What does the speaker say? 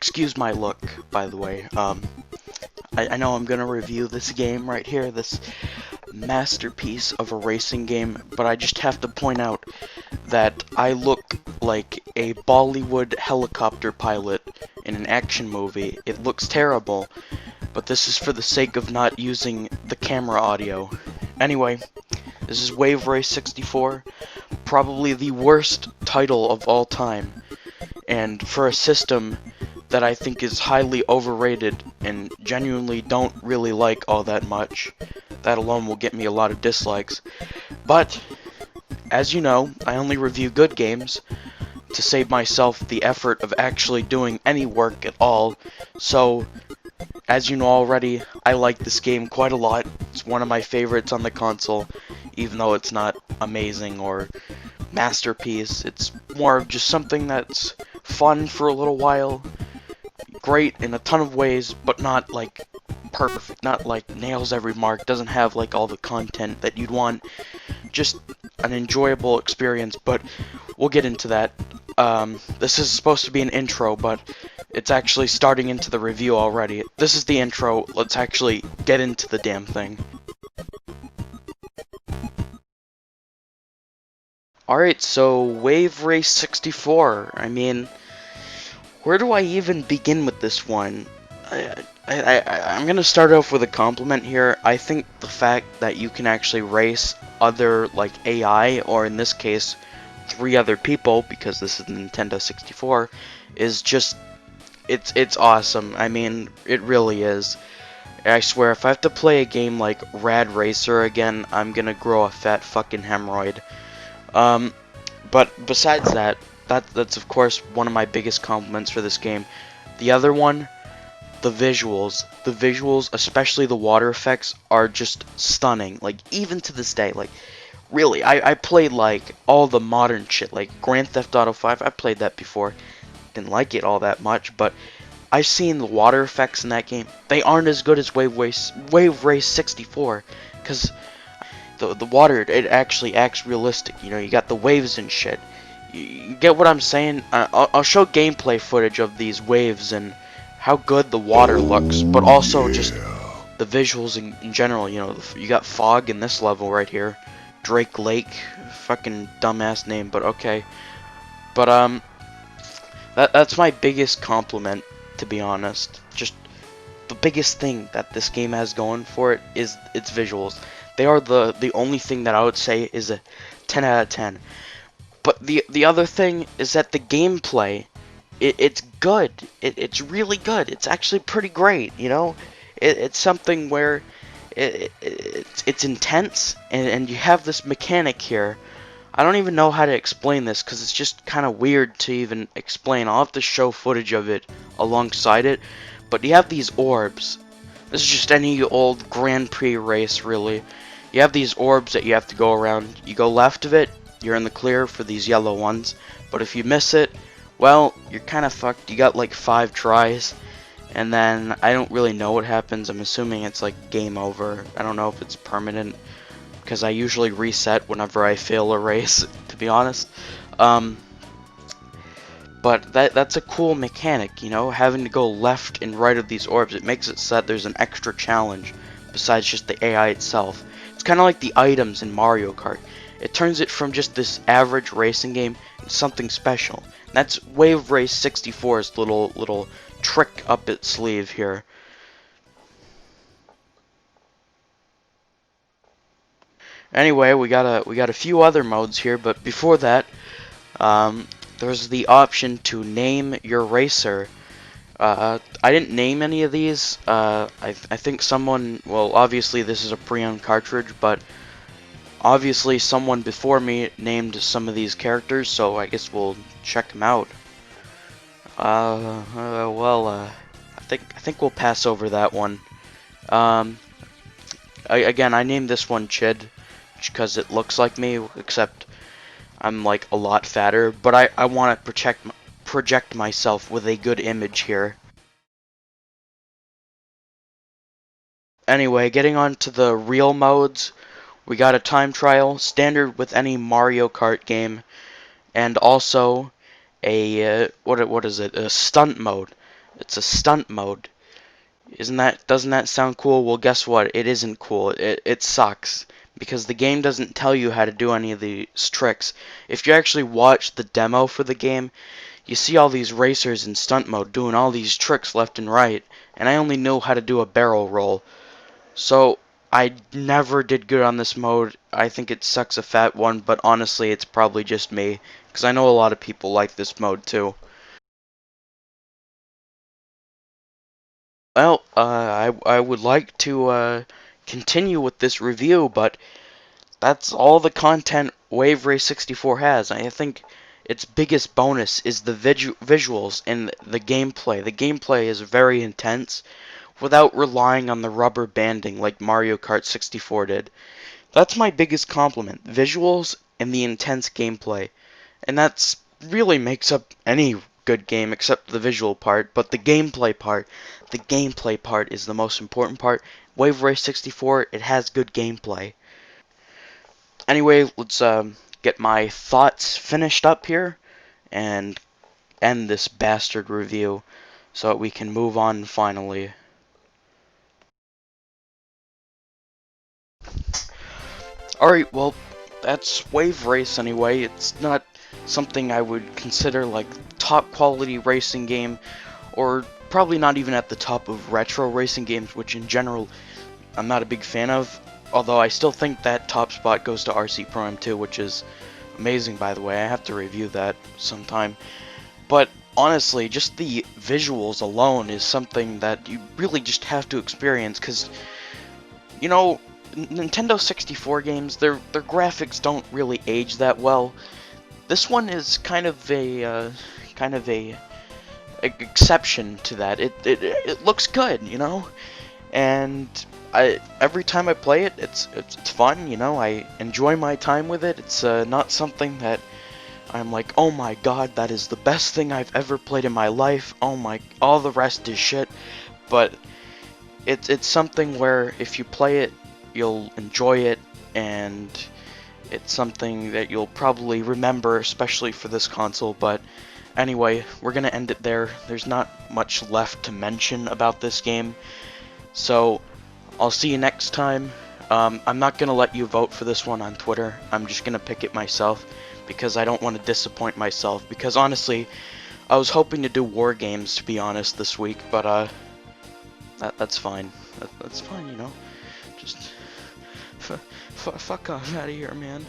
excuse my look, by the way. I know I'm gonna review this game right here, this masterpiece of a racing game, but I just have to point out that I look like a Bollywood helicopter pilot in an action movie. It looks terrible, but this is for the sake of not using the camera audio. Anyway, this is Wave Race 64, probably the worst title of all time, and for a system that I think is highly overrated and genuinely don't really like all that much. That alone will get me a lot of dislikes. But, as you know, I only review good games to save myself the effort of actually doing any work at all. So, as you know already, I like this game quite a lot. It's one of my favorites on the console, even though it's not amazing or masterpiece. It's more of just something that's fun for a little while, great in a ton of ways, but not like perfect, not like nails every mark, doesn't have like all the content that you'd want, just an enjoyable experience. But we'll get into that. This is supposed to be an intro, but it's actually starting into the review already. This is the intro, let's actually get into the damn thing. Alright, so Wave Race 64, I mean, where do I even begin with this one? I'm gonna start off with a compliment here. I think the fact that you can actually race other, like, AI, or in this case, 3 other people, because this is Nintendo 64, is just, it's awesome. I mean, it really is. I swear, if I have to play a game like Rad Racer again, I'm gonna grow a fat fucking hemorrhoid. But besides that, that's of course one of my biggest compliments for this game. The other one, the visuals. The visuals, especially the water effects, are just stunning. Like, even to this day, like, really, I played, like, all the modern shit, like Grand Theft Auto 5, I played that before. Didn't like it all that much, but I've seen the water effects in that game. They aren't as good as Wave Race 64, because the water, it actually acts realistic. You know, you got the waves and shit. You get what I'm saying? I'll show gameplay footage of these waves and how good the water looks, but also just the visuals in general. You know, you got fog in this level right here. Drake Lake, fucking dumbass name, but okay. But that's my biggest compliment, to be honest. Just the biggest thing that this game has going for it is its visuals. They are the only thing that I would say is a 10 out of 10. But the other thing is that the gameplay, it's good. It's really good. It's actually pretty great, you know? It's something where it's intense, and you have this mechanic here. I don't even know how to explain this, because it's just kind of weird to even explain. I'll have to show footage of it alongside it. But you have these orbs. This is just any old Grand Prix race, really. You have these orbs that you have to go around. You go left of it, you're in the clear for these yellow ones. But if you miss it, well, you're kind of fucked. You got like 5 tries. And then I don't really know what happens. I'm assuming it's like game over. I don't know if it's permanent, because I usually reset whenever I fail a race, to be honest. But that's a cool mechanic, you know, having to go left and right of these orbs. It makes it so that there's an extra challenge besides just the AI itself. It's kind of like the items in Mario Kart. It turns it from just this average racing game into something special. And that's Wave Race 64's little trick up its sleeve here. Anyway, we got a few other modes here, but before that, there's the option to name your racer. I didn't name any of these. I think someone, well, obviously this is a pre-owned cartridge, but obviously someone before me named some of these characters, so I guess we'll check them out. I think we'll pass over that one. Again, I named this one Chid, because it looks like me, except I'm like a lot fatter, but I want to project myself with a good image here. Anyway, getting on to the real modes, we got a time trial, standard with any Mario Kart game, and also a what is it? A stunt mode. It's a stunt mode. Doesn't that sound cool? Well, guess what? It isn't cool. It sucks because the game doesn't tell you how to do any of these tricks. If you actually watch the demo for the game, you see all these racers in stunt mode doing all these tricks left and right, and I only know how to do a barrel roll. So I never did good on this mode. I think it sucks a fat one, but honestly, it's probably just me because I know a lot of people like this mode too. Well, I would like to continue with this review, but that's all the content Wave Race 64 has. I think its biggest bonus is the visuals and the gameplay. The gameplay is very intense without relying on the rubber banding like Mario Kart 64 did. That's my biggest compliment, visuals and the intense gameplay. And that's really makes up any good game except the visual part, but the gameplay part is the most important part. Wave Race 64, it has good gameplay. Anyway, let's get my thoughts finished up here and end this bastard review so that we can move on finally. Alright, well, that's Wave Race anyway. It's not something I would consider like top quality racing game, or probably not even at the top of retro racing games, which in general I'm not a big fan of. Although I still think that top spot goes to RC Pro M2, which is amazing, by the way. I have to review that sometime. But honestly, just the visuals alone is something that you really just have to experience, because, you know, Nintendo 64 games, their graphics don't really age that well. This one is kind of a exception to that. It looks good, you know, and every time I play it, it's fun, you know. I enjoy my time with it. It's not something that I'm like, oh my god, that is the best thing I've ever played in my life. Oh my, all the rest is shit. But it's something where if you play it, you'll enjoy it, and it's something that you'll probably remember, especially for this console. But anyway, we're gonna end it there. There's not much left to mention about this game, so I'll see you next time. I'm not gonna let you vote for this one on Twitter. I'm just gonna pick it myself because I don't want to disappoint myself. Because honestly, I was hoping to do war games, to be honest, this week, but that's fine. That's fine, you know. Just fuck off out of here, man.